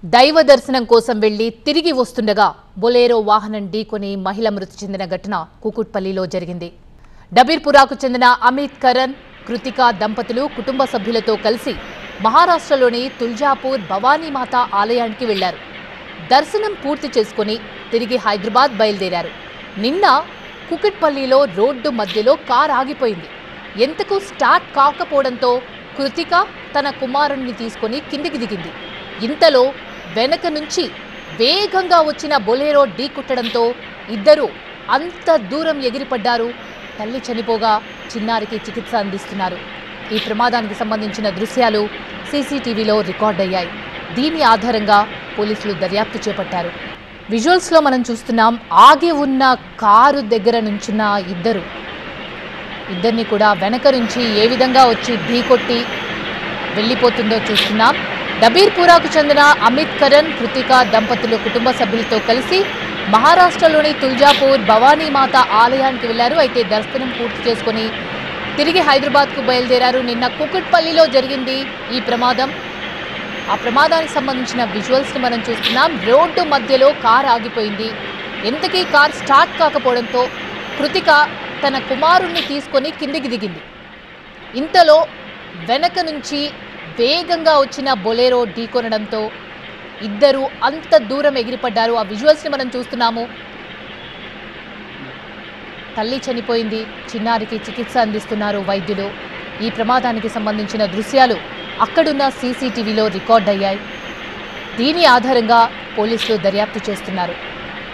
దైవ దర్శనం కోసం వెళ్లి తిరిగి వస్తుండగా బొలేరో వాహనం ఢీకొని మహిళ మృతి చెందిన ఘటన కుకుట్పల్లిలో జరిగింది. డబీర్పురాకు చెందిన అమిత్ కరణ్, కృతిక దంపతులు కుటుంబ సభ్యులతో కలిసి మహారాష్ట్రలోని తుల్జాపూర్ భవానీమాత ఆలయానికి వెళ్లారు. దర్శనం పూర్తి చేసుకుని తిరిగి హైదరాబాద్ బయలుదేరారు. నిన్న కుకుట్పల్లిలో రోడ్డు మధ్యలో కారు ఆగిపోయింది. ఎంతకు స్టార్ట్ కాకపోవడంతో కృతిక తన కుమారుణ్ణి తీసుకుని కిందికి దిగింది. ఇంతలో వెనక నుంచి వేగంగా వచ్చిన బొలేరో ఢీకొట్టడంతో ఇద్దరు అంత దూరం ఎగిరిపడ్డారు. తల్లి చనిపోగా చిన్నారికి చికిత్స అందిస్తున్నారు. ఈ ప్రమాదానికి సంబంధించిన దృశ్యాలు సీసీటీవీలో రికార్డ్ అయ్యాయి. దీని ఆధారంగా పోలీసులు దర్యాప్తు చేపట్టారు. విజువల్స్లో మనం చూస్తున్నాం. ఆగి ఉన్న కారు దగ్గర నుంచున్న ఇద్దరిని కూడా వెనక నుంచి ఏ విధంగా వచ్చి ఢీకొట్టి వెళ్ళిపోతుందో చూస్తున్నాం. డబీర్పురాకు చెందిన అమిత్ కరణ్, కృతిక దంపతులు కుటుంబ సభ్యులతో కలిసి మహారాష్ట్రలోని తుల్జాపూర్ భవానీమాత ఆలయానికి వెళ్లారు. అయితే దర్శనం పూర్తి చేసుకుని తిరిగి హైదరాబాద్కు బయలుదేరారు. నిన్న కుకుట్పల్లిలో జరిగింది ఈ ప్రమాదం. ఆ ప్రమాదానికి సంబంధించిన విజువల్స్ని మనం చూస్తున్నాం. రోడ్డు మధ్యలో కారు ఆగిపోయింది. ఎంతకీ కారు స్టార్ట్ కాకపోవడంతో కృతిక తన కుమారుణ్ణి తీసుకొని కిందికి దిగింది. ఇంతలో వెనక నుంచి వేగంగా వచ్చిన బొలేరో ఢీకొనడంతో ఇద్దరు అంత దూరం ఎగిరిపడ్డారు. ఆ విజువల్స్ని మనం చూస్తున్నాము. తల్లి చనిపోయింది. చిన్నారికి చికిత్స అందిస్తున్నారు వైద్యులు. ఈ ప్రమాదానికి సంబంధించిన దృశ్యాలు అక్కడున్న సీసీటీవీలో రికార్డ్ అయ్యాయి. దీని ఆధారంగా పోలీసులు దర్యాప్తు చేస్తున్నారు.